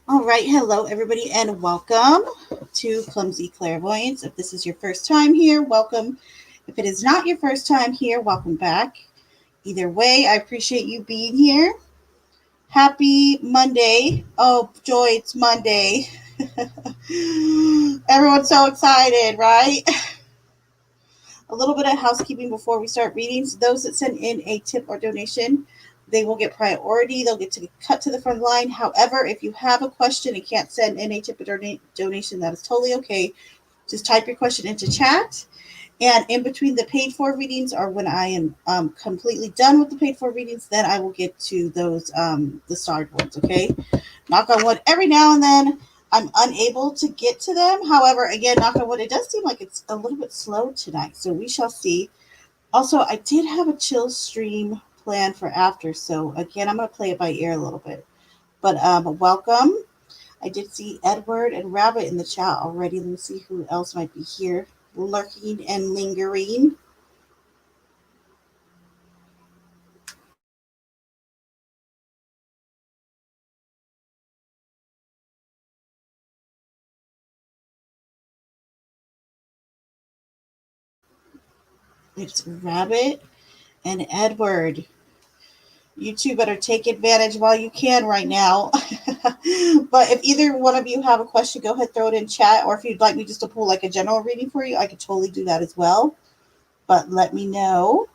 All right, hello everybody, and welcome to Clumsy Clairvoyance. If this is your first time here, welcome. If it is not your first time here, welcome back. Either way, I appreciate you being here. Happy Monday. Oh, joy, it's Monday. Everyone's so excited, right? A little bit of housekeeping before we start readings. Those that send in a tip or donation, they will get priority. They'll get to cut to the front line. However, if you have a question and can't send in a tip or donation, that is totally okay. Just type your question into chat. And in between the paid for readings, or when I am completely done with the paid for readings, then I will get to those the starred ones. Okay, knock on wood. Every now and then, I'm unable to get to them. However, again, knock on wood, it does seem like it's a little bit slow tonight, so we shall see. Also, I did have a chill stream planned for after, so again, I'm gonna play it by ear a little bit. But welcome. I did see Edward and Rabbit in the chat already. Let me see who else might be here, lurking and lingering. It's Rabbit and Edward. You two better take advantage while you can right now. But if either one of you have a question, go ahead, throw it in chat. Or if you'd like me just to pull like a general reading for you, I could totally do that as well. But let me know.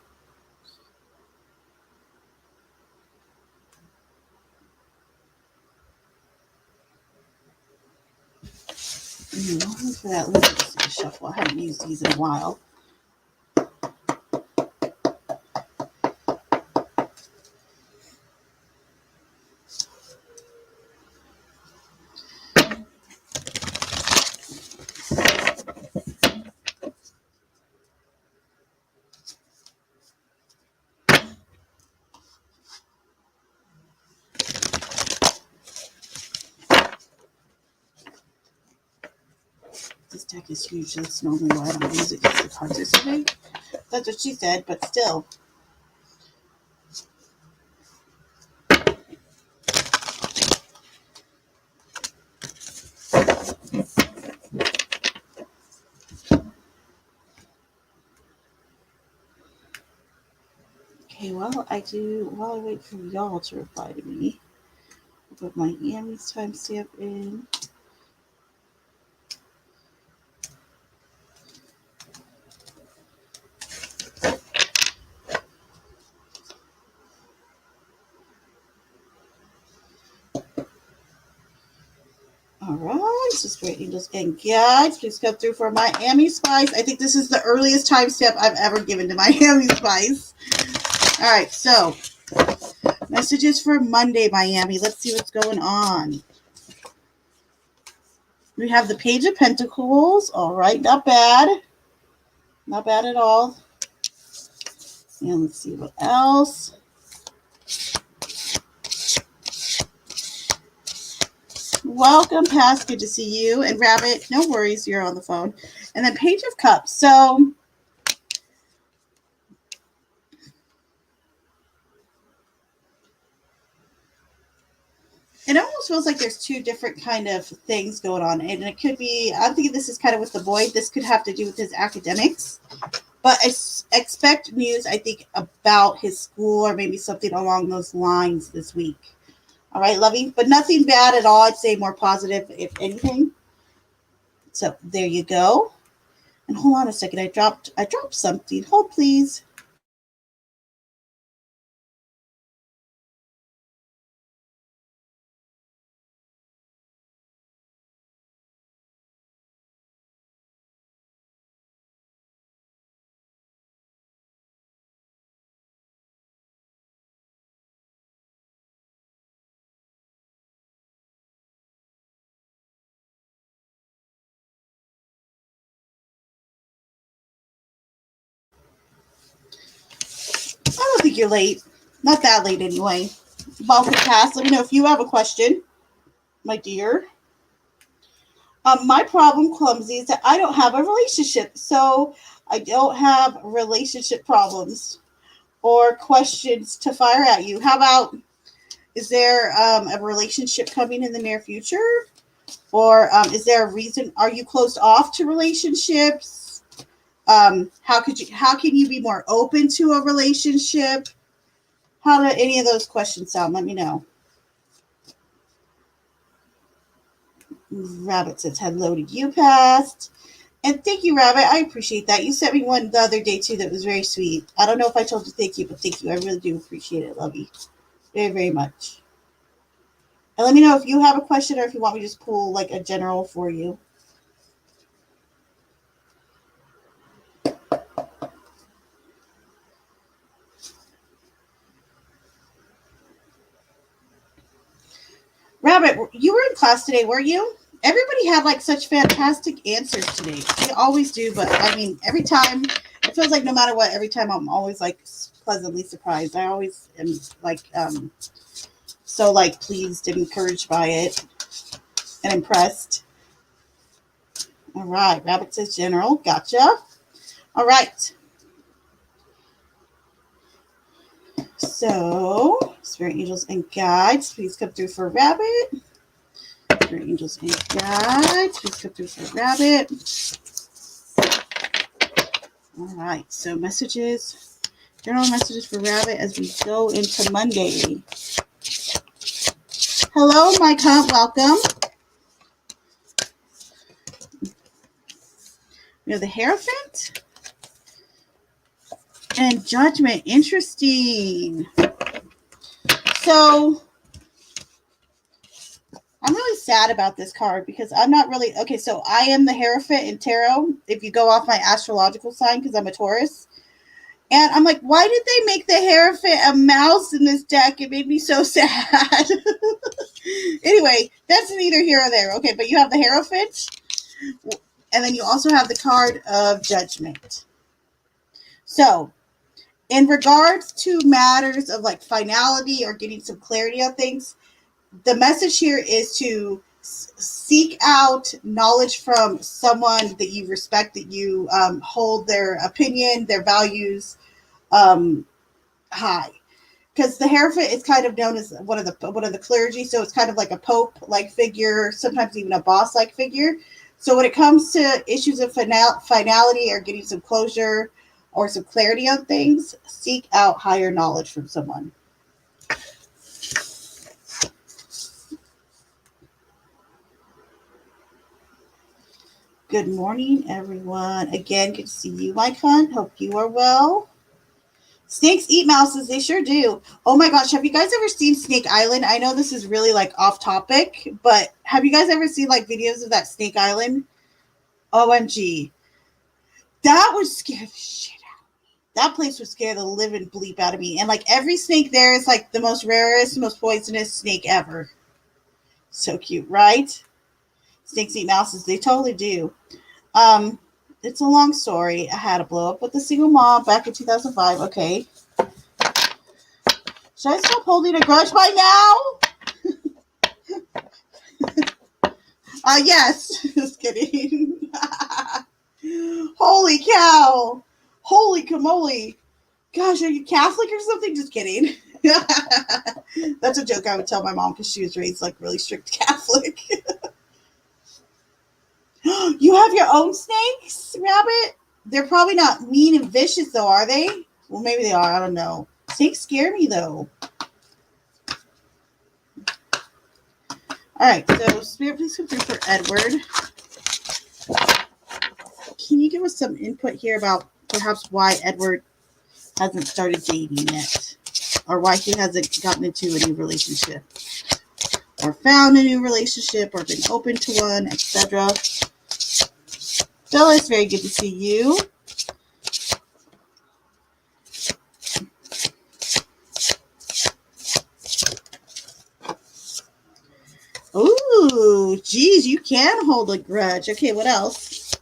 For that, let me just shuffle. I haven't used these in a while. This deck is huge. That's normally why I don't use it because the cards are so big. That's what she said, but still. Okay, while I wait for y'all to reply to me, I'll put my Miami's timestamp in. All right, so Spirit Angels and Guides, please come through for Miami Spice. I think this is the earliest timestamp I've ever given to Miami Spice. All right, so messages for Monday, Miami. Let's see what's going on. We have the Page of Pentacles. All right, not bad. Not bad at all. And let's see what else. Welcome, Pass. Good to see you. And Rabbit, no worries, you're on the phone. And then Page of Cups. So it almost feels like there's two different kind of things going on. And it could be, I'm thinking this is kind of with the boy. This could have to do with his academics. But I expect news, I think, about his school or maybe something along those lines this week. All right, Lovey? But nothing bad at all. I'd say more positive, if anything. So there you go. And hold on a second. I dropped something. Hold, please. I don't think you're late. Not that late anyway. Welcome, Cass. Let me know if you have a question, my dear. My problem, Clumsy, is that I don't have a relationship. So I don't have relationship problems or questions to fire at you. How about, Is there a relationship coming in the near future? Or is there a reason? Are you closed off to relationships? How can you be more open to a relationship? How do any of those questions sound? Let me know. Rabbit says hello to you, Past. And thank you, Rabbit. I appreciate that. You sent me one the other day, too, that was very sweet. I don't know if I told you thank you, but thank you. I really do appreciate it. Love you very, very much. And let me know if you have a question or if you want me to just pull like a general for you. Rabbit, you were in class today, were you? Everybody had like such fantastic answers today. They always do, but I mean, every time it feels like no matter what, every time I'm always like pleasantly surprised. I always am like so like pleased and encouraged by it and impressed. All right, Rabbit says general. Gotcha. All right. So, Spirit Angels and Guides, please come through for Rabbit. Spirit Angels and Guides, please come through for Rabbit. All right, so messages, general messages for Rabbit as we go into Monday. Hello, Mike Hunt, welcome. We have the Hierophant and Judgment. Interesting. So, I'm really sad about this card because I'm not really... Okay, so I am the Hierophant in Tarot, if you go off my astrological sign, because I'm a Taurus. And I'm like, why did they make the Hierophant a mouse in this deck? It made me so sad. Anyway, that's neither here or there. Okay, but you have the Hierophant, and then you also have the card of Judgment. So, in regards to matters of like finality or getting some clarity on things, the message here is to seek out knowledge from someone that you respect, that you hold their opinion, their values high. Because the Hierophant is kind of known as one of the clergy, so it's kind of like a pope-like figure, sometimes even a boss-like figure. So when it comes to issues of finality or getting some closure or some clarity on things, seek out higher knowledge from someone. Good morning, everyone. Again, good to see you, Mike Hunt. Hope you are well. Snakes eat mouses. They sure do. Oh my gosh, have you guys ever seen Snake Island? I know this is really like off topic, but have you guys ever seen like videos of that Snake Island? OMG. That would scare the shit out of me. That place would scare the living bleep out of me. And like every snake there is like the most rarest, most poisonous snake ever. So cute, right? Snakes eat mouses. They totally do. It's a long story. I had a blow up with a single mom back in 2005. Okay. Should I stop holding a grudge by now? Yes. Just kidding. Holy cow. Holy camole. Gosh, are you Catholic or something? Just kidding. That's a joke I would tell my mom because she was raised like really strict Catholic. You have your own snakes, Rabbit? They're probably not mean and vicious, though, are they? Well, maybe they are. I don't know. Snakes scare me, though. All right. So, Spirit, please come through for Edward. Can you give us some input here about perhaps why Edward hasn't started dating yet? Or why he hasn't gotten into a new relationship? Or found a new relationship? Or been open to one, etc.? Phyllis, very good to see you. Ooh, geez, you can hold a grudge. Okay, what else?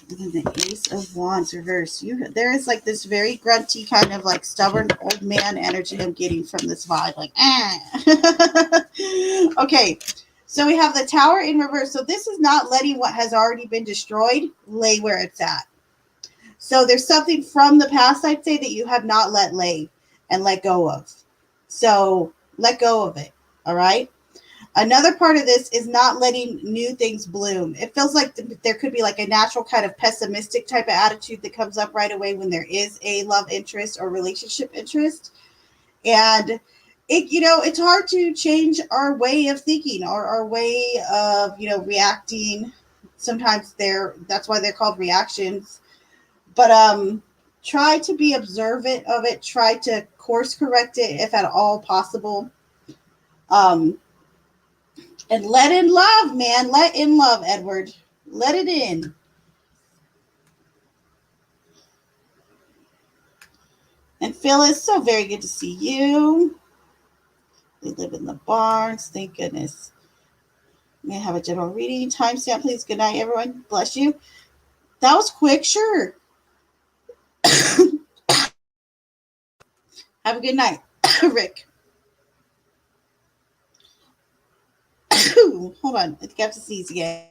And then the Ace of Wands reverse. There is like this very grunty kind of like stubborn old man energy I'm getting from this vibe. Like, Okay, So we have the Tower in reverse. So this is not letting what has already been destroyed lay where it's at. So there's something from the past, I'd say, that you have not let lay and let go of. So let go of it. All right. Another part of this is not letting new things bloom. It feels like there could be like a natural kind of pessimistic type of attitude that comes up right away when there is a love interest or relationship interest. And it's hard to change our way of thinking or our way of, reacting. Sometimes that's why they're called reactions. But try to be observant of it, try to course correct it if at all possible. Um and let in love, man. Let in love, Edward. Let it in. And Phyllis, so very good to see you. They live in the barns. Thank goodness. May I have a general reading? Timestamp, please. Good night, everyone. Bless you. That was quick. Sure. Have a good night, Rick. Hold on. I think I have to sneeze again.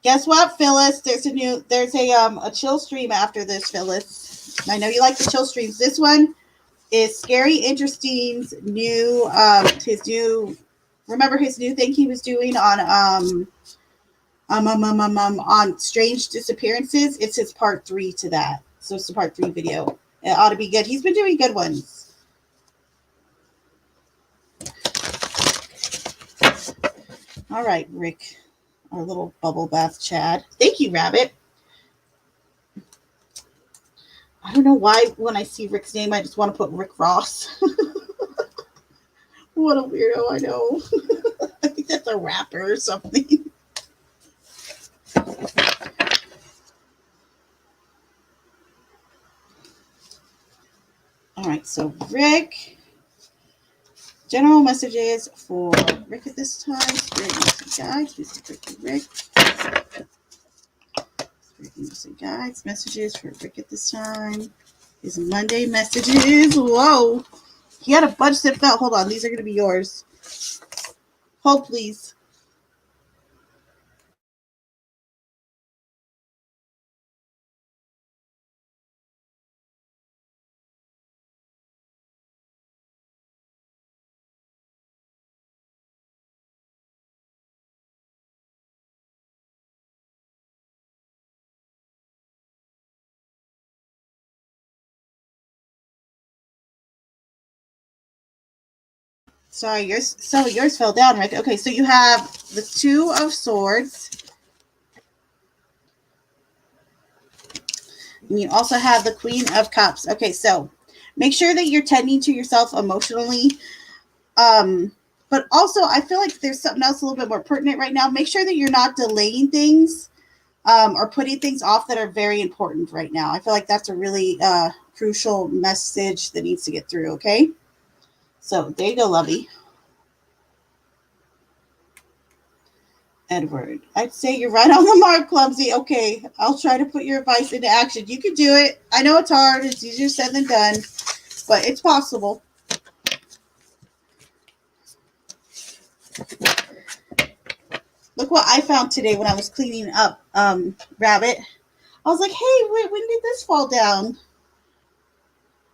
Guess what, Phyllis? There's a chill stream after this, Phyllis. I know you like the chill streams. This one is Scary Interesting's new his new remember his new thing he was doing on strange disappearances. It's his part 3 to that. So it's a part 3 video. It ought to be good. He's been doing good ones. All right, Rick. Our little bubble bath Chad. Thank you, Rabbit. I don't know why when I see Rick's name, I just want to put Rick Ross. What a weirdo, I know. I think that's a rapper or something. All right, so Rick. General messages for Rick at this time. Spirit guides. Rick. Spirit guides. Messages for Rick at this time. His Monday messages. Whoa. He had a bunch that fell. Hold on. These are going to be yours. Hold, please. Sorry, yours fell down, Rick. Okay, so you have the Two of Swords. And you also have the Queen of Cups. Okay, so make sure that you're tending to yourself emotionally. But also, I feel like there's something else a little bit more pertinent right now. Make sure that you're not delaying things or putting things off that are very important right now. I feel like that's a really crucial message that needs to get through, okay? So there you go, lovey. Edward. I'd say you're right on the mark, Clumsy. Okay, I'll try to put your advice into action. You can do it. I know it's hard. It's easier said than done, but it's possible. Look what I found today when I was cleaning up Rabbit. I was like, hey, wait, when did this fall down?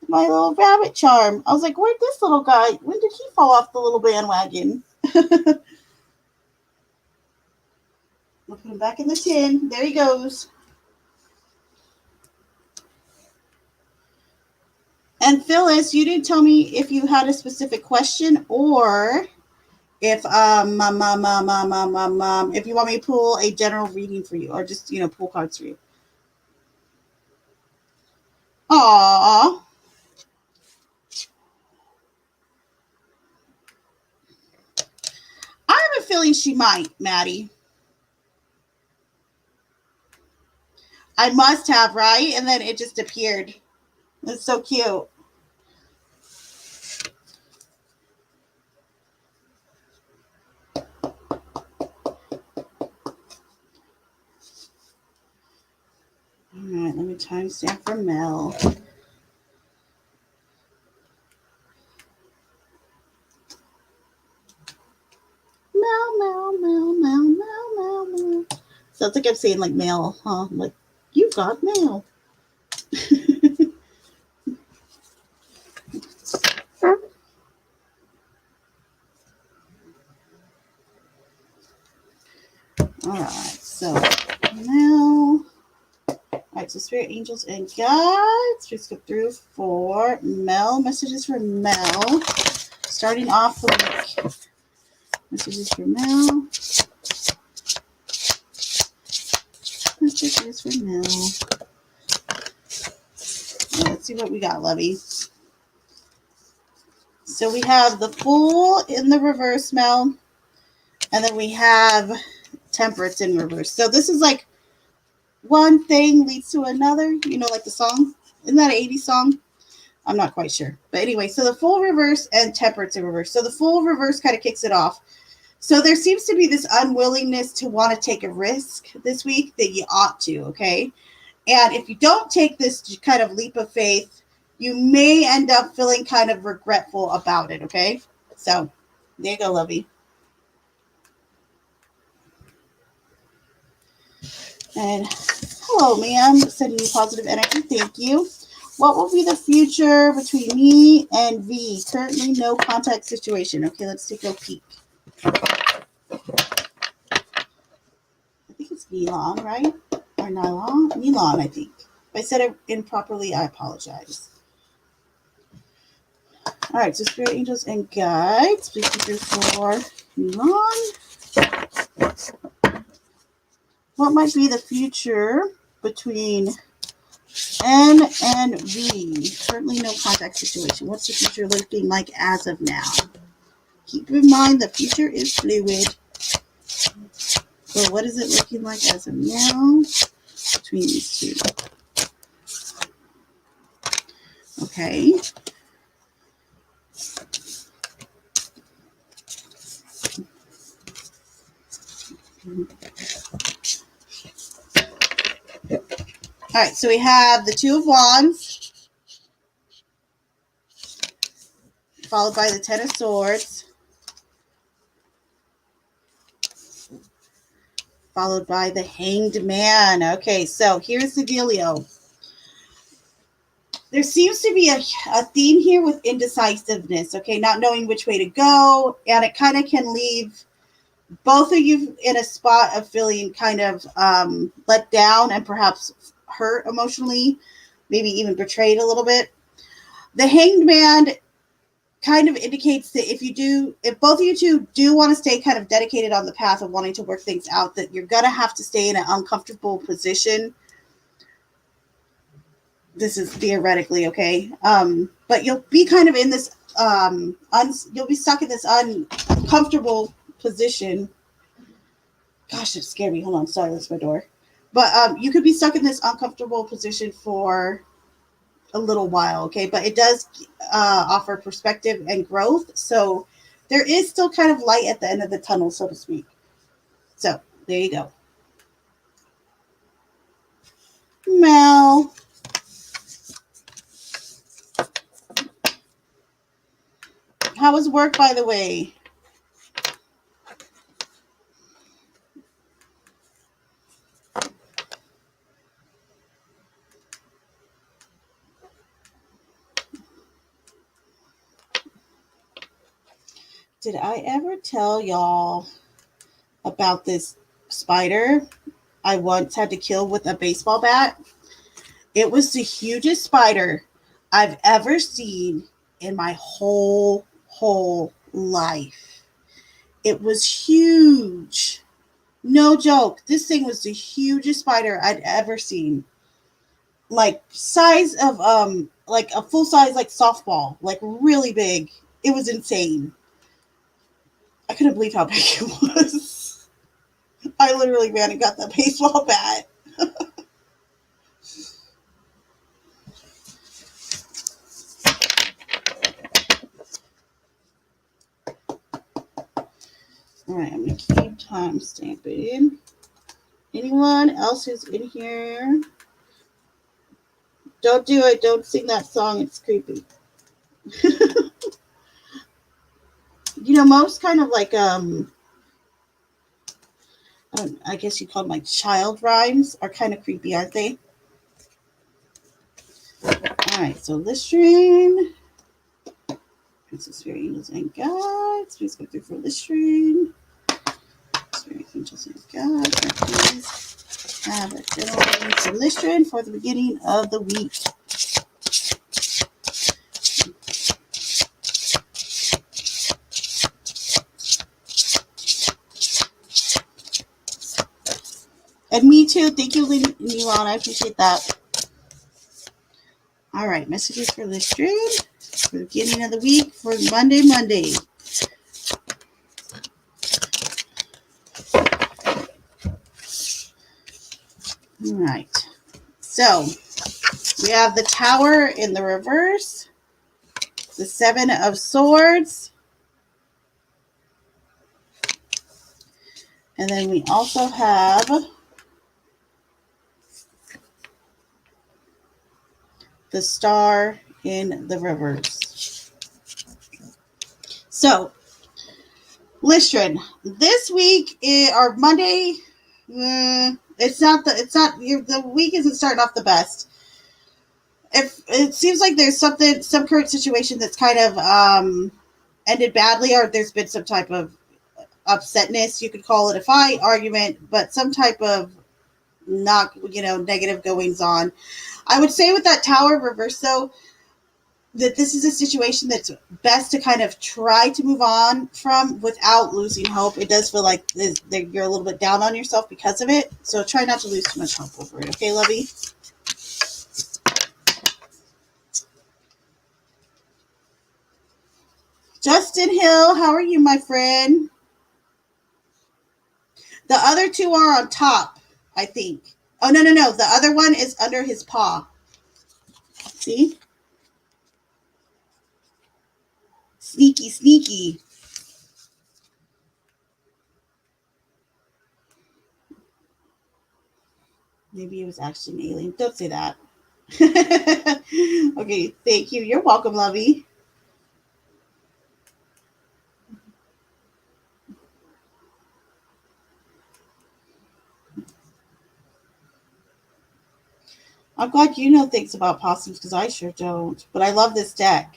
My little rabbit charm. I was like, where'd this little guy, when did he fall off the little bandwagon? We'll put him back in the tin. There he goes. And Phyllis, you didn't tell me if you had a specific question or if if you want me to pull a general reading for you or just pull cards for you. Aww. I have a feeling she might, Maddie. I must have, right? And then it just appeared. It's so cute. All right, let me timestamp for Mel. Sounds like I'm saying like mail, huh? Like, you got mail. All right, so now, all right, so spirit, angels, and guides. We skip through for Mel. Messages for Mel. Starting off the week. Messages for Mel. Messages for Mel. Let's see what we got, Lovey. So we have the Fool in the reverse, Mel. And then we have Temperance in reverse. So this is like one thing leads to another, you know, like the song. Isn't that an 80s song? I'm not quite sure. But anyway, so the Fool reverse and Temperance in reverse. So the Fool reverse kind of kicks it off. So there seems to be this unwillingness to want to take a risk this week that you ought to, okay? And if you don't take this kind of leap of faith, you may end up feeling kind of regretful about it, okay? So there you go, Lovey. And hello, ma'am. Sending you positive energy. Thank you. What will be the future between me and V? Currently, no contact situation. Okay, let's take a peek. I think it's Nylon, right? Or Nylon? Nylon, I think. If I said it improperly, I apologize. All right, so spirit, angels, and guides. Please keep your for Nylon. What might be the future between N and V? Currently no contact situation. What's the future looking like as of now? Keep in mind the future is fluid. So what is it looking like as of now between these two? Okay. All right, so we have the Two of Wands, followed by the Ten of Swords, followed by the Hanged Man. Okay, so here's the dealio. There seems to be a theme here with indecisiveness, okay, not knowing which way to go, and it kind of can leave both of you in a spot of feeling kind of let down and perhaps hurt emotionally, maybe even betrayed a little bit. The Hanged Man kind of indicates that if both of you two do want to stay kind of dedicated on the path of wanting to work things out, that you're going to have to stay in an uncomfortable position. This is theoretically, okay? But you'll be kind of in this, you'll be stuck in this uncomfortable position. Gosh, it scared me. Hold on. Sorry, that's my door. But you could be stuck in this uncomfortable position for a little while, okay? But it does offer perspective and growth. So there is still kind of light at the end of the tunnel, so to speak. So there you go. Mel. How was work, by the way? Did I ever tell y'all about this spider I once had to kill with a baseball bat? It was the hugest spider I've ever seen in my whole life. It was huge. No joke. This thing was the hugest spider I'd ever seen. Like size of like a full size like softball, like really big. It was insane. I couldn't believe how big it was. I literally ran and got the baseball bat. All right, I'm going to keep time stamping. Anyone else who's in here? Don't do it. Don't sing that song. It's creepy. Most kind of like I guess you call them like child rhymes, are kind of creepy, aren't they? All right, so Listerine. Princess Fairy Angels and Guides. Please go through for Listerine. Fairy Angels and Guides. Please have a general reading for Listerine for the beginning of the week. And me too. Thank you, Milan. I appreciate that. All right, messages for Listerine for the beginning of the week for Monday. All right. So we have the Tower in the reverse, the Seven of Swords, and then we also have the Star in the reverse. So, Listerine, this week or Monday, the week isn't starting off the best. If it seems like there's some current situation that's kind of ended badly, or there's been some type of upsetness, you could call it a fight, argument, but some type of negative goings on. I would say with that Tower reverse, though, that this is a situation that's best to kind of try to move on from without losing hope. It does feel like you're a little bit down on yourself because of it, so try not to lose too much hope over it. Okay, lovey? Justin Hill, how are you, my friend? The other two are on top, I think. Oh, no. The other one is under his paw. See? Sneaky. Maybe it was actually an alien. Don't say that. Okay, thank you. You're welcome, lovey. I'm glad you know things about possums because I sure don't. But I love this deck.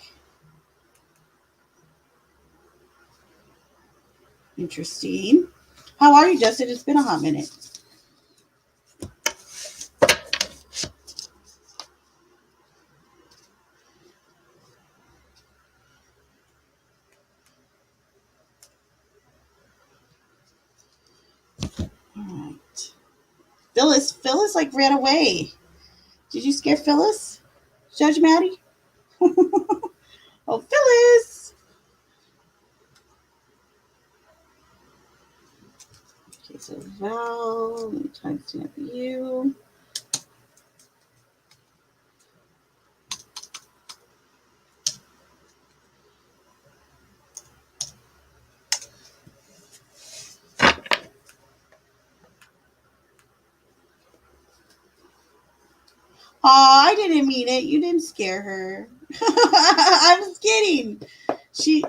Interesting. How are you, Justin? It's been a hot minute. All right. Phyllis like ran away. Did you scare Phyllis? Judge Maddie? Oh, Phyllis. Okay, so Val, let me timestamp you. Oh, I didn't mean it. You didn't scare her. I was kidding. She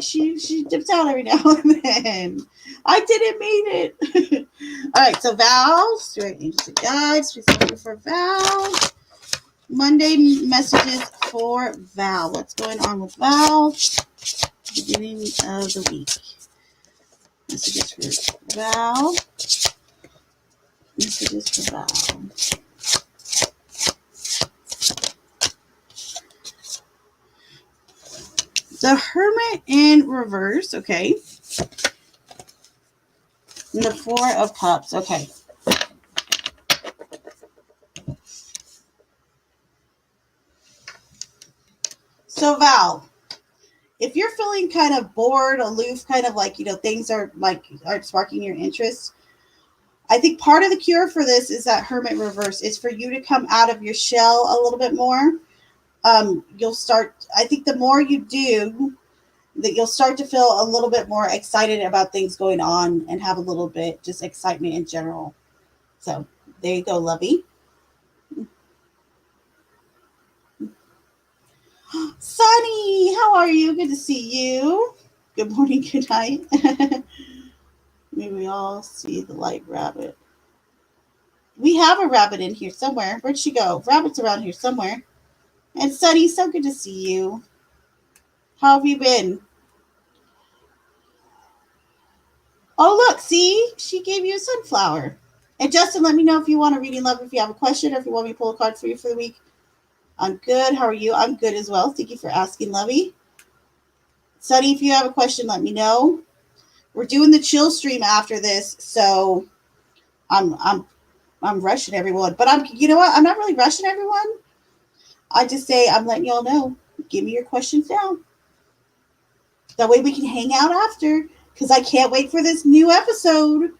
dips out every now and then. I didn't mean it. All right, so Val, straight angels and guides. Please thank you for Val. Monday messages for Val. What's going on with Val? Beginning of the week. Messages for Val. Messages for Val. The Hermit in reverse, okay. And the Four of Cups, okay. So Val, if you're feeling kind of bored, aloof, kind of like, things aren't sparking your interest, I think part of the cure for this is that Hermit reverse. Is for you to come out of your shell a little bit more. You'll start, I think the more you do, that you'll start to feel a little bit more excited about things going on and have a little bit just excitement in general. So there you go, lovey. Sunny, how are you? Good to see you. Good morning, good night. May we all see the light rabbit. We have a rabbit in here somewhere. Where'd she go? Rabbit's around here somewhere. And Sunny, so good to see you. How have you been? Oh, look, see? She gave you a sunflower. And Justin, let me know if you want a reading, love, if you have a question or if you want me to pull a card for you for the week. I'm good. How are you? I'm good as well. Thank you for asking, Lovey. Sunny, if you have a question, let me know. We're doing the chill stream after this, so I'm I'm I'm rushing everyone. But you know what? I'm not really rushing everyone. I just say I'm letting y'all know. Give me your questions now. That way we can hang out after. Because I can't wait for this new episode.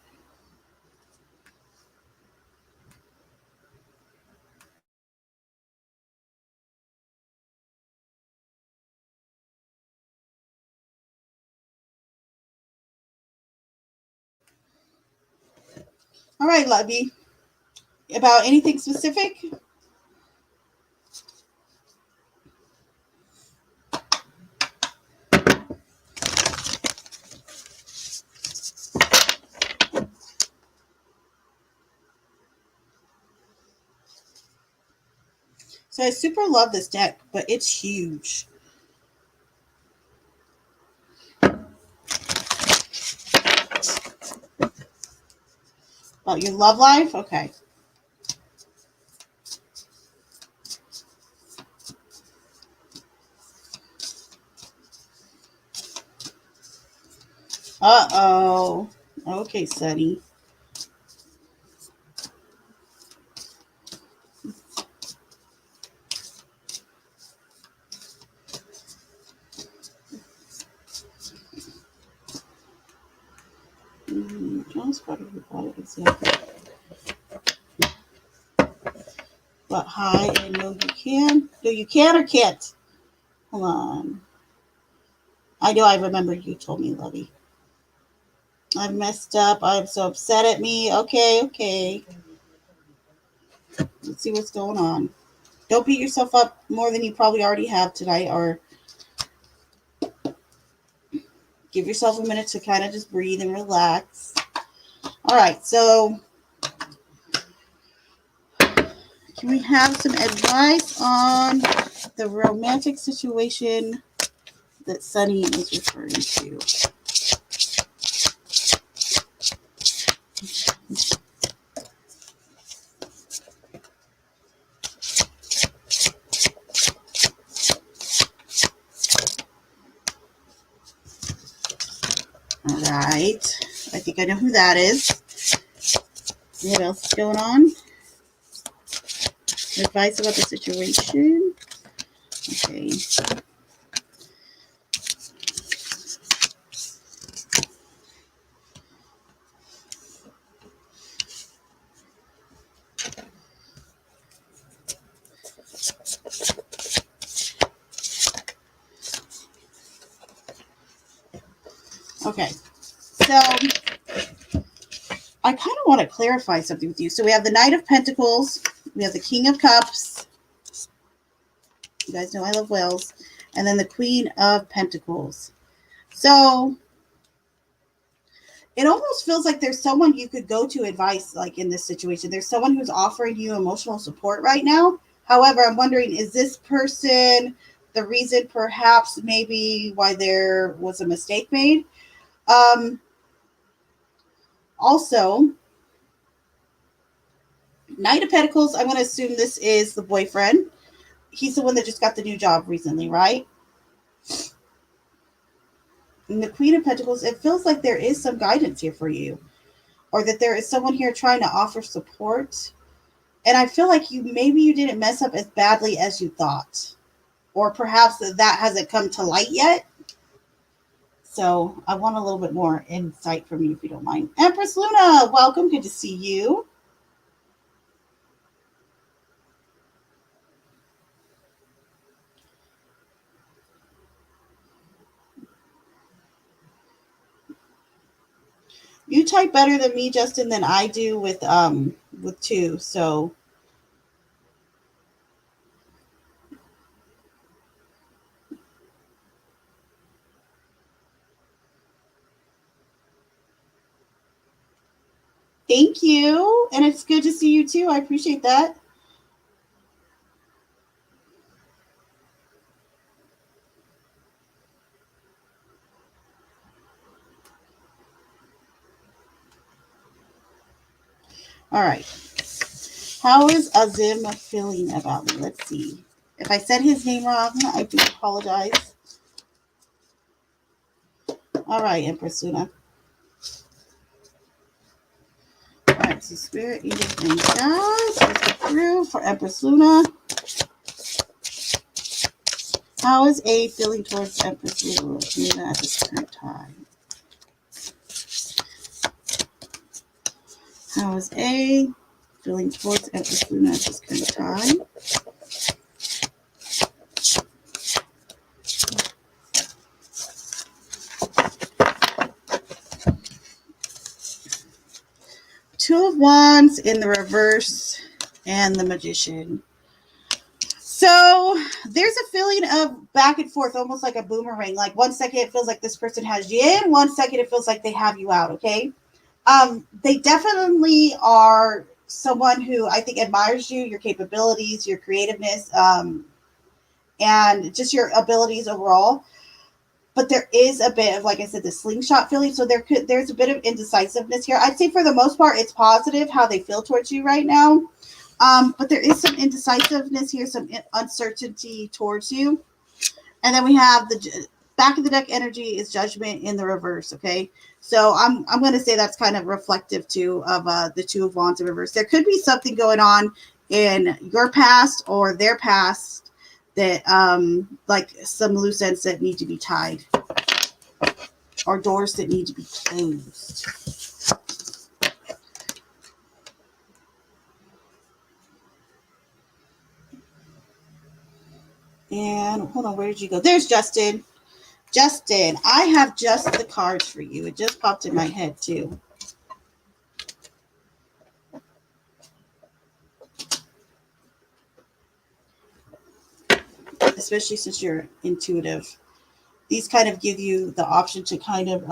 All right, Lovey. About anything specific? So I super love this deck, but it's huge. About your love life? Okay. Uh-oh. Okay, Sunny. But hi, I know you can. No, you can or can't. Hold on. I know I remember you told me, Lovey. I've messed up. I'm so upset at me. Okay, okay. Let's see what's going on. Don't beat yourself up more than you probably already have tonight, or give yourself a minute to kind of just breathe and relax. All right, so can we have some advice on the romantic situation that Sunny is referring to? All right. I think I know who that is. What else is going on? Advice about the situation. Okay. Okay. So I kind of want to clarify something with you. So we have the Knight of Pentacles. We have the King of Cups. You guys know I love whales. And then the Queen of Pentacles. So it almost feels like there's someone you could go to advice like in this situation. There's someone who's offering you emotional support right now. However, I'm wondering, is this person the reason perhaps maybe why there was a mistake made? Also, Knight of Pentacles, I'm going to assume this is the boyfriend. He's the one that just got the new job recently, right? And the Queen of Pentacles, it feels like there is some guidance here for you, or that there is someone here trying to offer support. And I feel like maybe you didn't mess up as badly as you thought, or perhaps that hasn't come to light yet. So I want a little bit more insight from you, if you don't mind. Empress Luna, welcome. Good to see you. You type better than me, Justin, than I do with two. So Thank you. And it's good to see you too. I appreciate that. All right. How is Azim feeling about me? Let's see. If I said his name wrong, I do apologize. All right, Empress Luna. All right, so Spirit, Angels, and guys, let's go through for Empress Luna. How is A feeling towards Empress Luna at this current time? How is A feeling towards Empress Luna at this current time? Two of Wands in the reverse and the Magician. So there's a feeling of back and forth, almost like a boomerang. Like 1 second it feels like this person has you in, 1 second it feels like they have you out. Okay. They definitely are someone who I think admires you, your capabilities, your creativeness, and just your abilities overall. But there is a bit of, like I said, the slingshot feeling. So there's a bit of indecisiveness here. I'd say for the most part, it's positive how they feel towards you right now. But there is some indecisiveness here, some uncertainty towards you. And then we have the back of the deck energy is Judgment in the reverse. Okay, so I'm going to say that's kind of reflective too of the Two of Wands in reverse. There could be something going on in your past or their past that like some loose ends that need to be tied or doors that need to be closed. And hold on, where did you go? There's Justin. Justin, I have just the cards for you. It just popped in my head too. Especially since you're intuitive. These kind of give you the option to kind of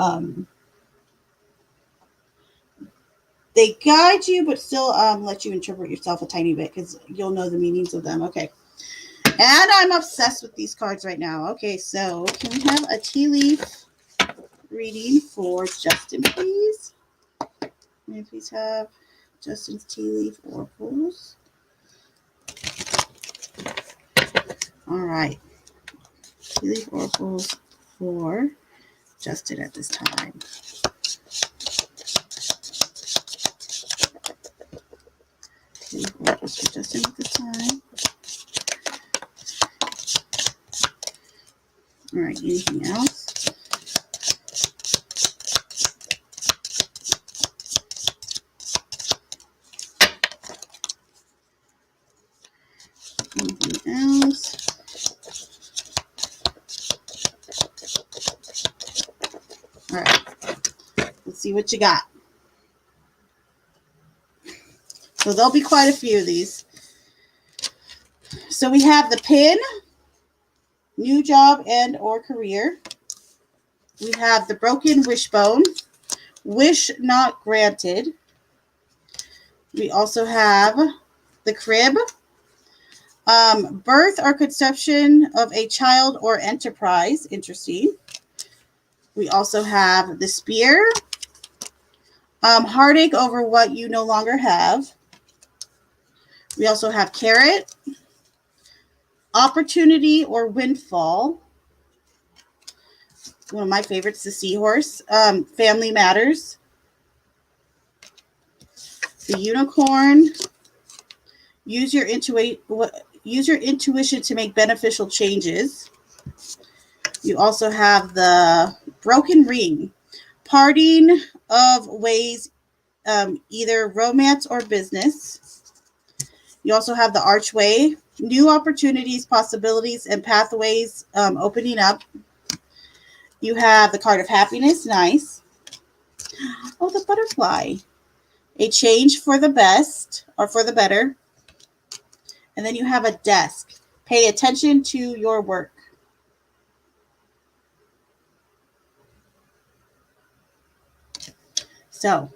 they guide you, but still let you interpret yourself a tiny bit because you'll know the meanings of them. Okay. And I'm obsessed with these cards right now. Okay, so can we have a tea leaf reading for Justin, please? May I please have Justin's tea leaf oracles? All right. Tea leaf oracles for Justin at this time. Tea leaf oracles for Justin at this time. All right, anything else? Anything else? All right, let's see what you got. So there'll be quite a few of these. So we have the pin, new job and or career. We have the broken wishbone, wish not granted. We also have the crib, birth or conception of a child or enterprise. Interesting. We also have the spear, heartache over what you no longer have. We also have carrot, opportunity or windfall. One of my favorites, the seahorse, family matters. The unicorn, use your intuition to make beneficial changes. You also have the broken ring, parting of ways, either romance or business. You also have the archway, new opportunities, possibilities, and pathways opening up. You have the card of happiness, nice. Oh, the butterfly, a change for the best or for the better. And then you have a desk, pay attention to your work. So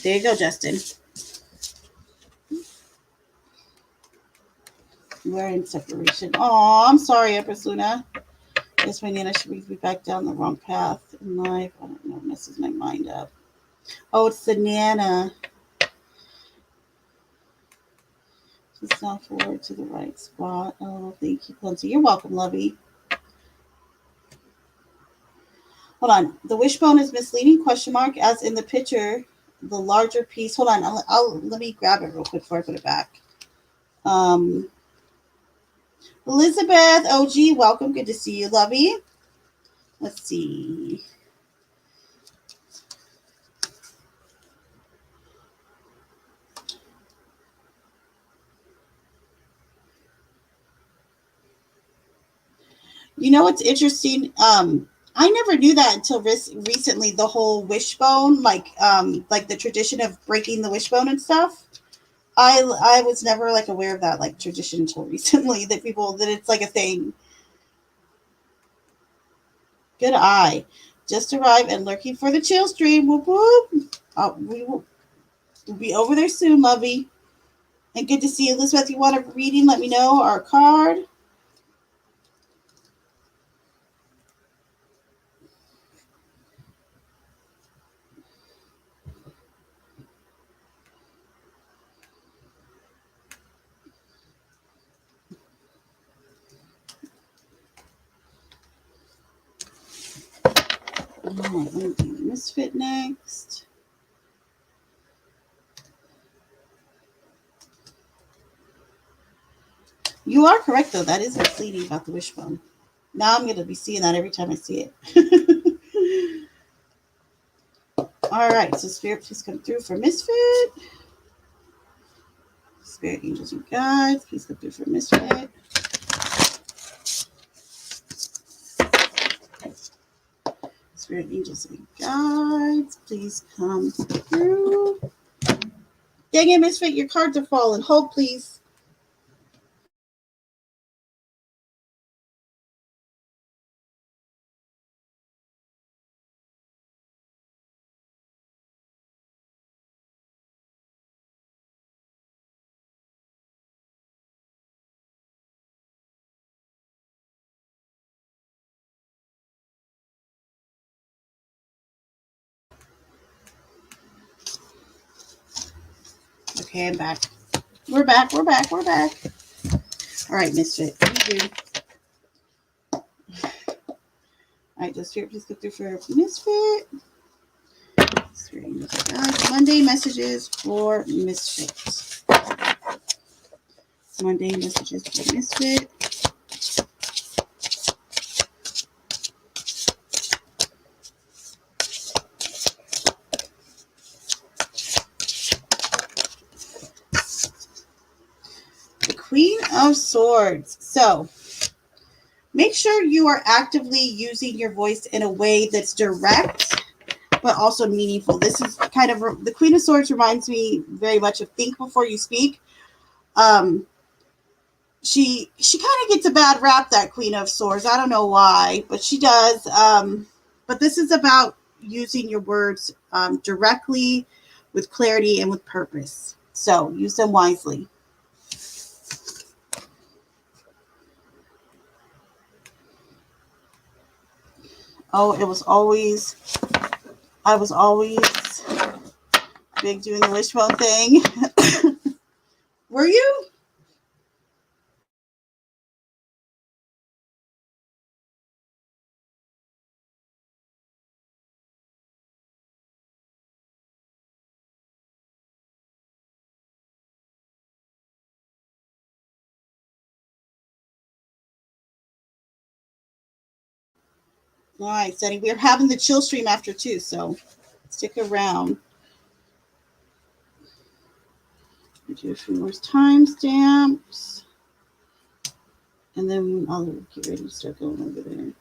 There you go, Justin. We're in separation. Oh, I'm sorry, Empress Luna. Guess my Nana should be back down the wrong path in life. I don't know. It messes my mind up. Oh, it's the Nana. Just now forward to the right spot. Oh, thank you, Quincy. You're welcome, lovey. Hold on. The wishbone is misleading, question mark, as in the picture, the larger piece. Hold on. Let me grab it real quick before I put it back. Elizabeth, OG, welcome. Good to see you, lovey. Let's see. You know what's interesting? I never knew that until recently. The whole wishbone, like the tradition of breaking the wishbone and stuff. I was never like aware of that like tradition until recently. That it's like a thing. Good eye. Just arrived and lurking for the chill stream. Whoop whoop. We will be over there soon, lovey. And good to see you, Elizabeth. You want a reading? Let me know. Our card. All right, let me do Misfit next. You are correct, though. That is misleading about the wishbone. Now I'm going to be seeing that every time I see it. All right, so Spirit, please come through for Misfit. Spirit, angels, and guides, please come through for Misfit. Spirit, angels, and guides, please come through. Dang it, Misfit, your cards are falling. Hold, please. Okay, I'm back. We're back. All right, Misfit, you do. All right, just Spirit, please come through for Misfit. Monday messages for Misfit. Monday messages for Misfit. The Queen of Swords. So make sure you are actively using your voice in a way that's direct but also meaningful. This is kind of the Queen of Swords reminds me very much of think before you speak. She kind of gets a bad rap, that Queen of Swords. I don't know why, but she does. But this is about using your words directly, with clarity and with purpose. So use them wisely. Oh, I was always big doing the wishbone thing. Were you? All right, Sunny. We're having the chill stream after too, so stick around. Do a few more timestamps. And then I'll get ready to start going over there.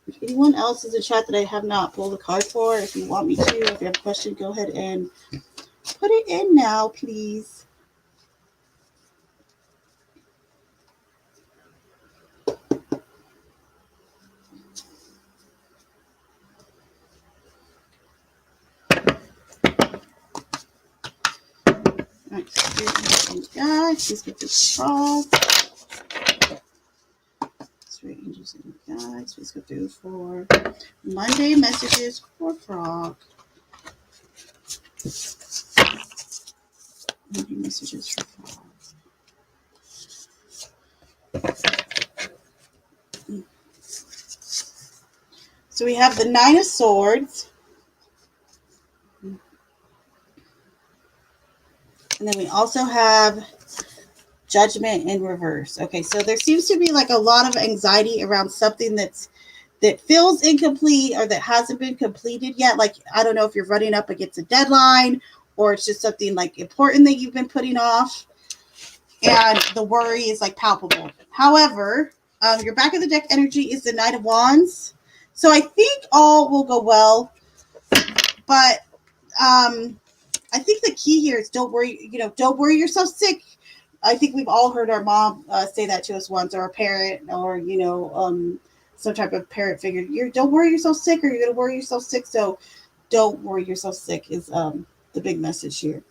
If anyone else is in chat that I have not pulled a card for, if you want me to, if you have a question, go ahead and put it in now, please. guys, please get this frog. Spirit angels and guides, please go through for Monday messages for frog. Monday messages for frog. So we have the Nine of Swords. And then we also have Judgment in reverse. Okay, so there seems to be like a lot of anxiety around something that feels incomplete or that hasn't been completed yet. Like, I don't know if you're running up against a deadline or it's just something like important that you've been putting off. And the worry is like palpable. However, your back of the deck energy is the Knight of Wands. So I think all will go well. But I think the key here is don't worry yourself sick. I think we've all heard our mom say that to us once, or a parent, or some type of parent figure. Don't worry yourself sick, or you're gonna worry yourself sick. So don't worry yourself sick is the big message here.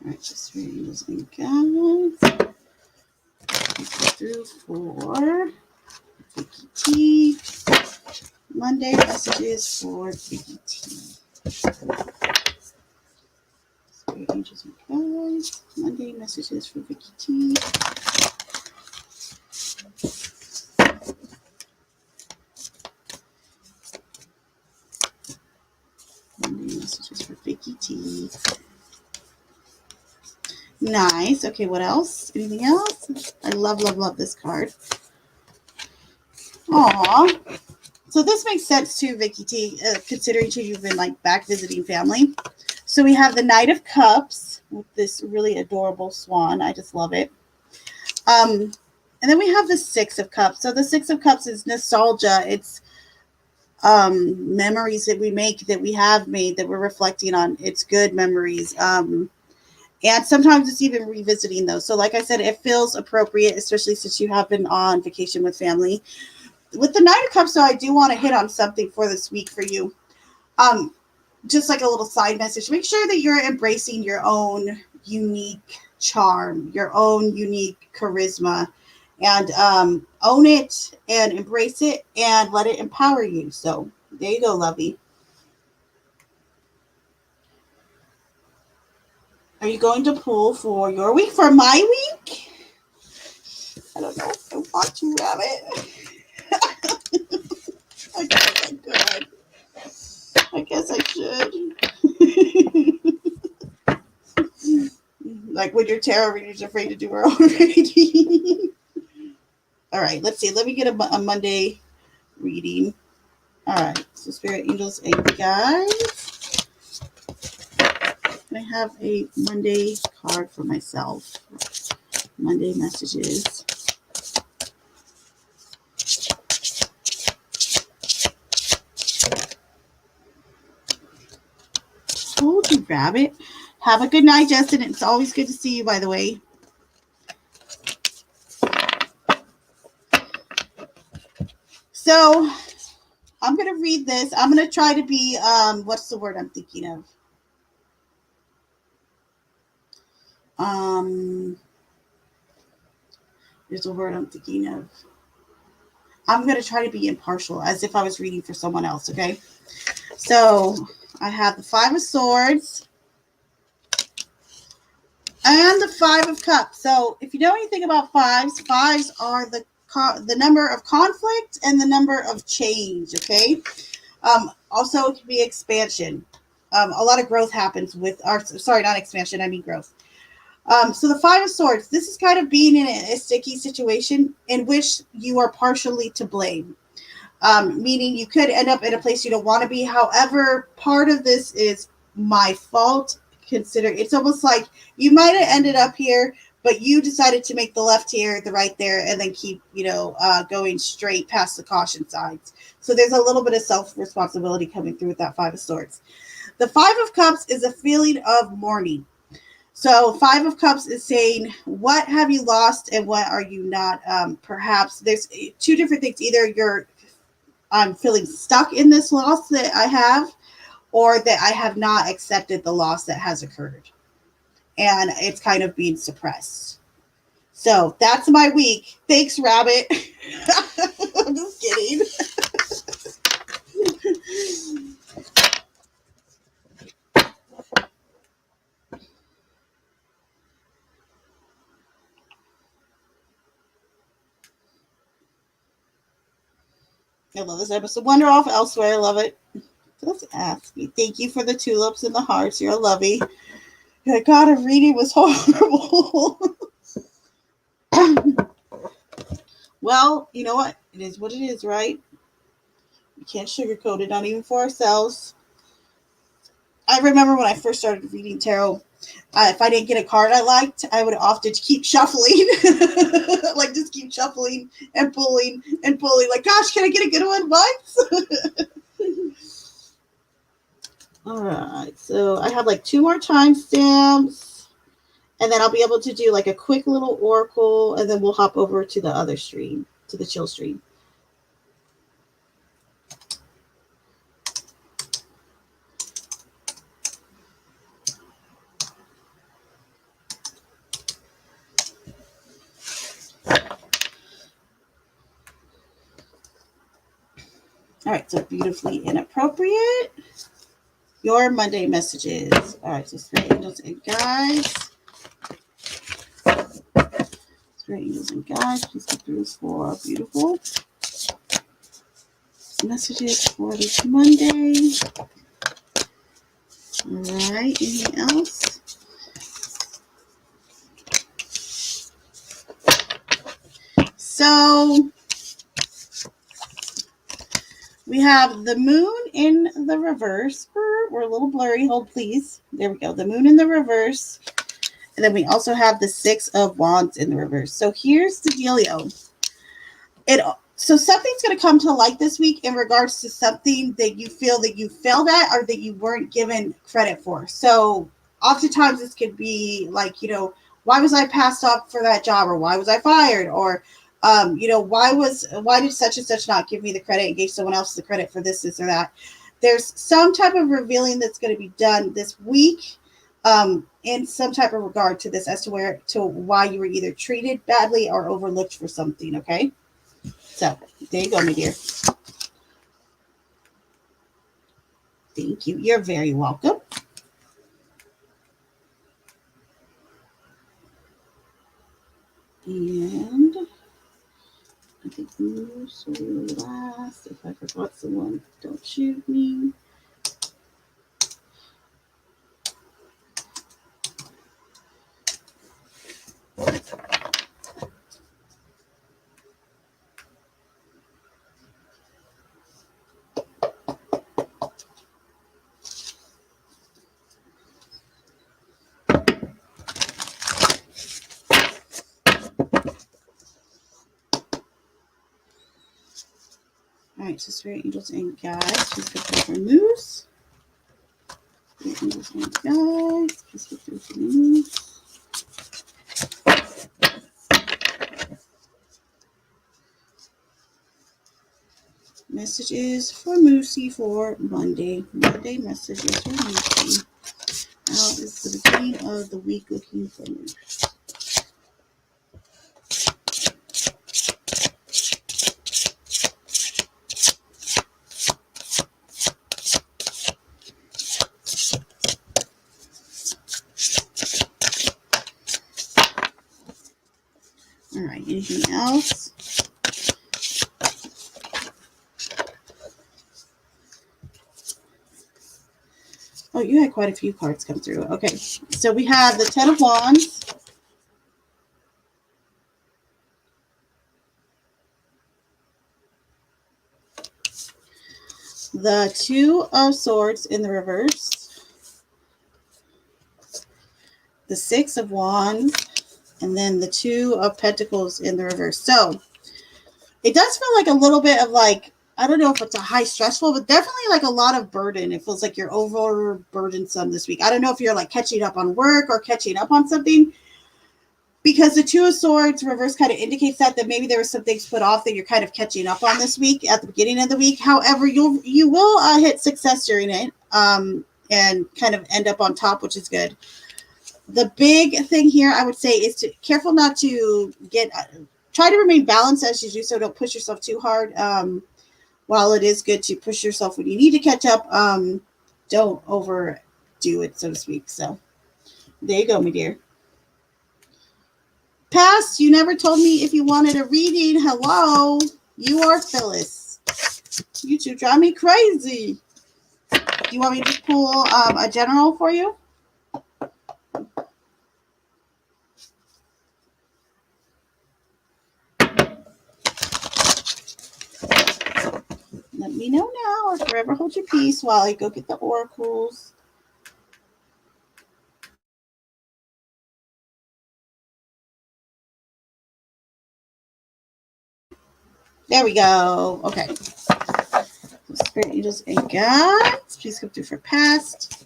Alright, just using guys. Through for Vicky T. Monday messages for Vicky T. Spirit angels and guides. Monday messages for Vicky T. Monday messages for Vicky T. Nice. Okay, what else? Anything else? I love this card. Aw. So this makes sense too, Vicky T, considering you've been like back visiting family. So we have the Knight of Cups with this really adorable swan. I just love it. And then we have the Six of Cups. So the Six of Cups is nostalgia. It's memories that we have made, that we're reflecting on. It's good memories. And sometimes it's even revisiting those. So like I said, it feels appropriate, especially since you have been on vacation with family. With the Knight of Cups, though, I do want to hit on something for this week for you. Just like a little side message. Make sure that you're embracing your own unique charm, your own unique charisma, and own it and embrace it and let it empower you. So there you go, lovey. Are you going to pull for your week? For my week? I don't know if I want to, Rabbit. I guess I could. I guess I should. Like when your tarot reader's afraid to do her own reading. All right, let's see. Let me get a Monday reading. All right, so Spirit Angels and guides. I have a Monday card for myself. Monday messages. Told you, Rabbit. Have a good night, Justin. It's always good to see you, by the way. So I'm going to read this. I'm going to try to be, what's the word I'm thinking of? There's a word I'm thinking of. I'm going to try to be impartial, as if I was reading for someone else, okay? So I have the Five of Swords and the Five of Cups. So if you know anything about fives are the number of conflict and the number of change, okay? Also, it can be expansion. A lot of growth happens with our, sorry, not expansion, I mean growth. So the Five of Swords, this is kind of being in a sticky situation in which you are partially to blame. Meaning you could end up in a place you don't want to be. However, part of this is my fault. Consider it's almost like you might have ended up here, but you decided to make the left here, the right there, and then keep, going straight past the caution signs. So there's a little bit of self-responsibility coming through with that Five of Swords. The Five of Cups is a feeling of mourning. So Five of Cups is saying, what have you lost and what are you not? Perhaps there's two different things. Either I'm feeling stuck in this loss that I have, or that I have not accepted the loss that has occurred. And it's kind of being suppressed. So that's my week. Thanks, Rabbit. I'm just kidding. I love this episode. Wonder Off Elsewhere. I love it. Just ask me. Thank you for the tulips and the hearts. You're lovey. My God, of reading was horrible. Well, you know what? It is what it is, right? We can't sugarcoat it, not even for ourselves. I remember when I first started reading tarot, if I didn't get a card I liked, I would often keep shuffling. Like, just keep shuffling and pulling and pulling. Like, gosh, can I get a good one once? All right. So I have like 2 more timestamps. And then I'll be able to do like a quick little oracle. And then we'll hop over to the other stream, to the chill stream. All right, so beautifully inappropriate. Your Monday messages. All right, so Spirit Angels and Guides. Spirit Angels and Guides, please get through this for beautiful messages for this Monday. All right, anything else? So we have the moon in the reverse. We're a little blurry. Hold, please. There we go. The moon in the reverse. And then we also have the 6 of Wands in the reverse. So here's the dealio. So something's going to come to light this week in regards to something that you feel that you failed at or that you weren't given credit for. So oftentimes this could be like, why was I passed up for that job, or why was I fired, or why did such and such not give me the credit and gave someone else the credit for this or that. There's some type of revealing that's going to be done this week, in some type of regard to this, as to why you were either treated badly or overlooked for something. Okay, so there you go, my dear. Thank you. You're very welcome. And I think this will last. If I forgot someone, don't shoot me. All right, so Spirit Angels and Guides, please get through for Moose. Spirit Angels and Guides, please get through for Moose. Messages for Moosey for Monday. Monday messages for Moosey. How is the beginning of the week looking for Moose? All right, anything else? Oh, you had quite a few cards come through. Okay, so we have the 10 of Wands, the Two of Swords in the reverse, the Six of Wands, and then the Two of Pentacles in the reverse. So it does feel like a little bit of like, I don't know if it's a high stressful, but definitely like a lot of burden. It feels like you're overburdensome this week. I don't know if you're like catching up on work or catching up on something, because the Two of Swords reverse kind of indicates that maybe there was some things put off that you're kind of catching up on this week at the beginning of the week. However, you will hit success during it, and kind of end up on top, which is good. The big thing here, I would say, is to careful not to get try to remain balanced as you do so. Don't push yourself too hard. While it is good to push yourself when you need to catch up, don't overdo it, so to speak. So there you go, my dear. Past, you never told me if you wanted a reading. Hello, you are Phyllis. You two drive me crazy. Do you want me to pull a general for you? Let me know now, or forever hold your peace while I go get the oracles. There we go. Okay. Spirit angels and guides, please come through for past.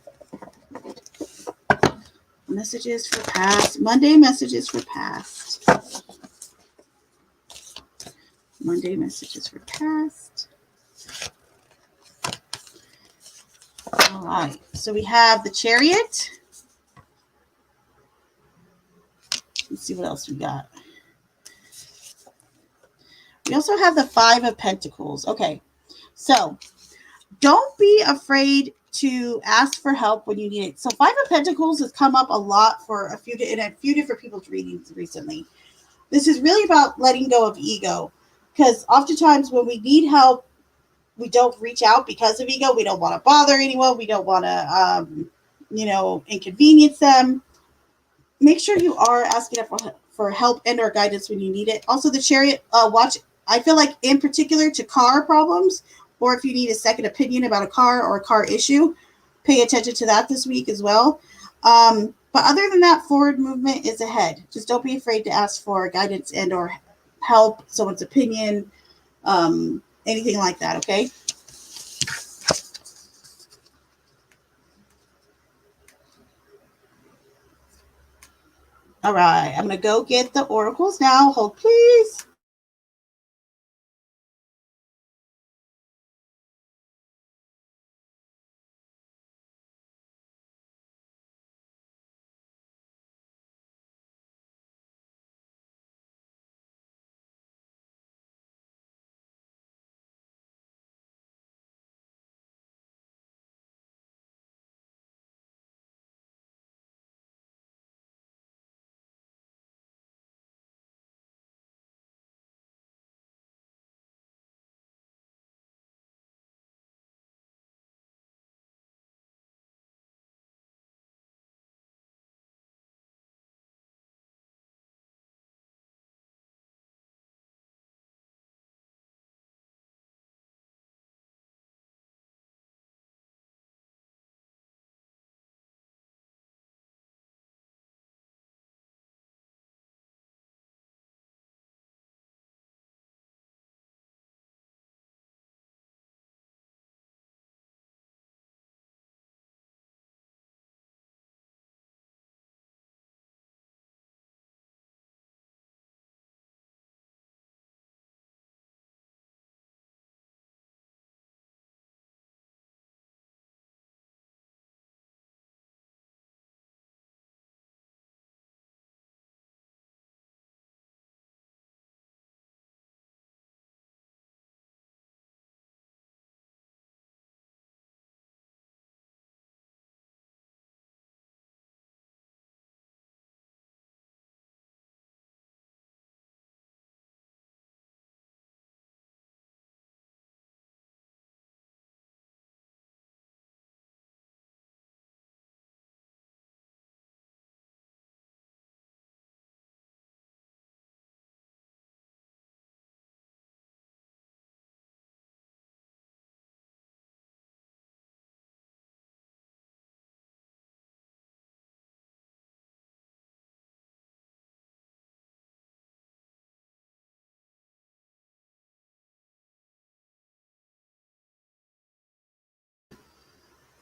Messages for past. Monday messages for past. Monday messages for past. All right. So we have the Chariot. Let's see what else we got. We also have the Five of Pentacles. Okay. So don't be afraid to ask for help when you need it. So Five of Pentacles has come up a lot for a few different people's readings recently. This is really about letting go of ego, because oftentimes when we need help, we don't reach out because of ego. We don't want to bother anyone. We don't want to, inconvenience them. Make sure you are asking for help and or guidance when you need it. Also, the Chariot, watch. I feel like in particular to car problems, or if you need a second opinion about a car or a car issue, pay attention to that this week as well. But other than that, forward movement is ahead. Just don't be afraid to ask for guidance and or help, someone's opinion, anything like that. Okay. All right, I'm going to go get the oracles now. Hold, please.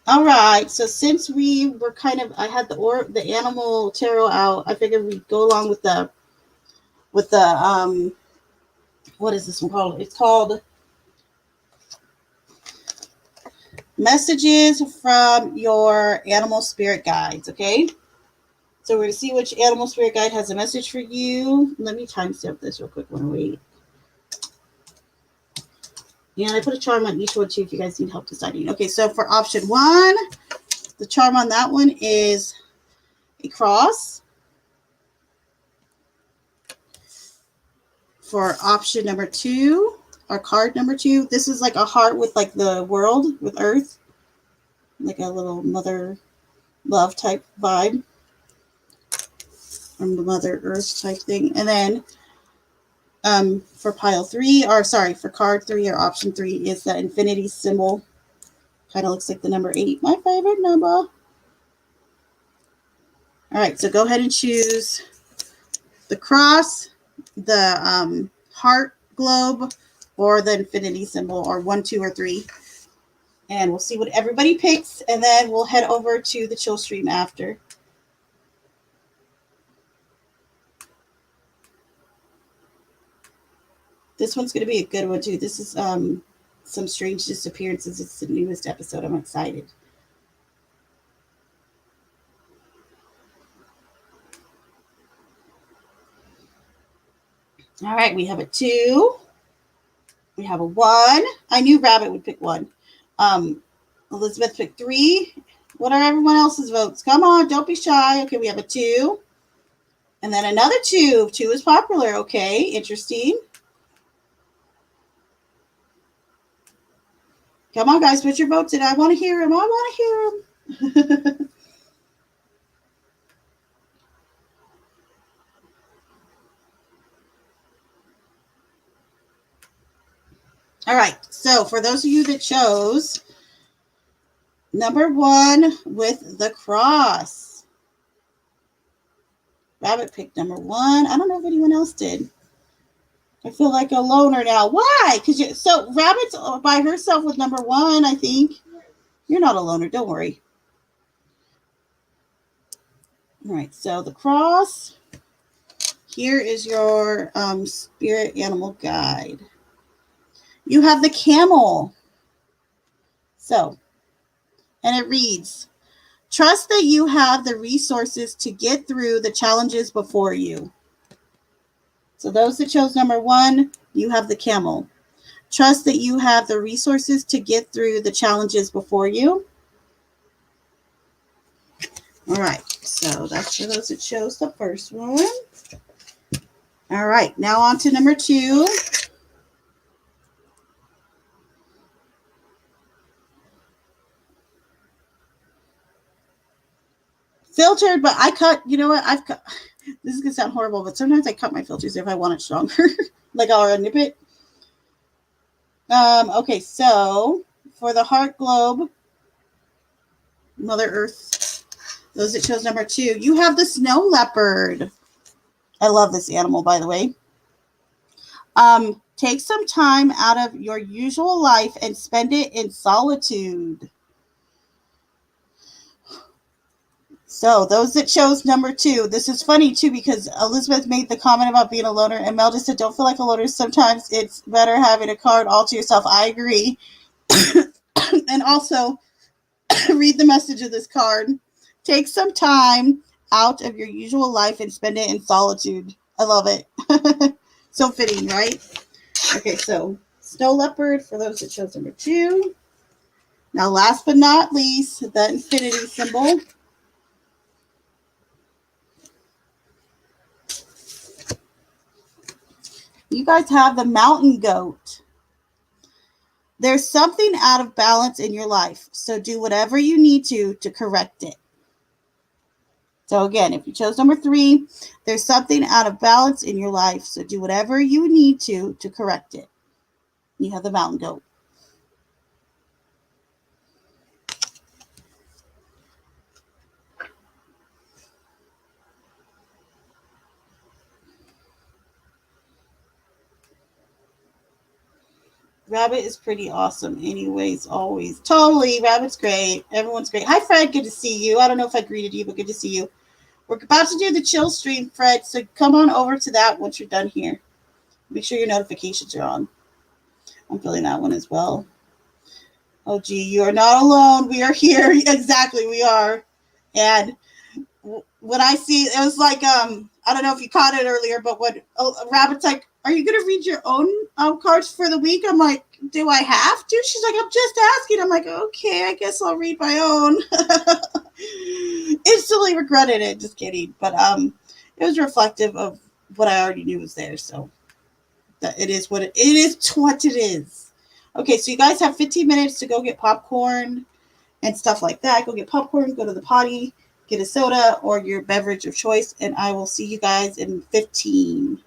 All right. So since we were I had the animal tarot out. I figured we'd go along with the what is this one called? It's called Messages from Your Animal Spirit Guides. Okay. So we're gonna see which animal spirit guide has a message for you. Let me timestamp this real quick. Wait. Yeah, I put a charm on each one too if you guys need help deciding. Okay, so for option 1, the charm on that one is a cross. For option number 2, or card number 2, this is like a heart with like the world, with Earth, like a little mother love type vibe from the Mother Earth type thing. And then for for card 3 or option 3 is the infinity symbol. Kind of looks like the number 8, my favorite number. All right, so go ahead and choose the cross, the heart globe, or the infinity symbol, or 1, 2, or 3. And we'll see what everybody picks, and then we'll head over to the chill stream after. This one's going to be a good one, too. This is some strange disappearances. It's the newest episode. I'm excited. All right, we have a 2. We have a 1. I knew Rabbit would pick 1. Elizabeth picked 3. What are everyone else's votes? Come on, don't be shy. Okay, we have a 2. And then another 2. 2 is popular. Okay, interesting. Come on, guys, put your votes in. I want to hear them. I want to hear them. All right, so for those of you that chose number 1 with the cross, Rabbit picked number 1. I don't know if anyone else did. I feel like a loner now. Why? So Rabbit's by herself with number 1, I think. You're not a loner. Don't worry. All right, so the cross. Here is your spirit animal guide. You have the camel. So, and it reads, trust that you have the resources to get through the challenges before you. So those that chose number 1, you have the camel. Trust that you have the resources to get through the challenges before you. All right, so that's for those that chose the first one. All right, now on to number 2. Filtered, but I cut, you know what? This is going to sound horrible, but sometimes I cut my filters if I want it stronger. Like I'll nip it. Okay, so for the heart globe, Mother Earth, those that chose number 2, you have the snow leopard. I love this animal, by the way. Take some time out of your usual life and spend it in solitude. So those that chose number 2, this is funny too because Elizabeth made the comment about being a loner, and Mel just said, don't feel like a loner. Sometimes it's better having a card all to yourself. I agree. And also, read the message of this card. Take some time out of your usual life and spend it in solitude. I love it. So fitting, right? Okay, so snow leopard for those that chose number 2. Now, last but not least, the infinity symbol. You guys have the mountain goat. There's something out of balance in your life, so do whatever you need to correct it. So again, if you chose number 3, there's something out of balance in your life, so do whatever you need to correct it. You have the mountain goat. Rabbit is pretty awesome anyways, always. Totally. Rabbit's great. Everyone's great. Hi, Fred. Good to see you. I don't know if I greeted you, but good to see you. We're about to do the chill stream, Fred, so come on over to that once you're done here. Make sure your notifications are on. I'm feeling that one as well. Oh, gee, you are not alone. We are here. Exactly, we are. And when I see, it was like, I don't know if you caught it earlier, but when Rabbit's like, are you going to read your own cards for the week? I'm like, do I have to? She's like, I'm just asking. I'm like, okay, I guess I'll read my own. Instantly regretted it. Just kidding. But it was reflective of what I already knew was there. So that it is what it is. What it is. Okay, so you guys have 15 minutes to go get popcorn and stuff like that. Go get popcorn, go to the potty, get a soda or your beverage of choice, and I will see you guys in 15.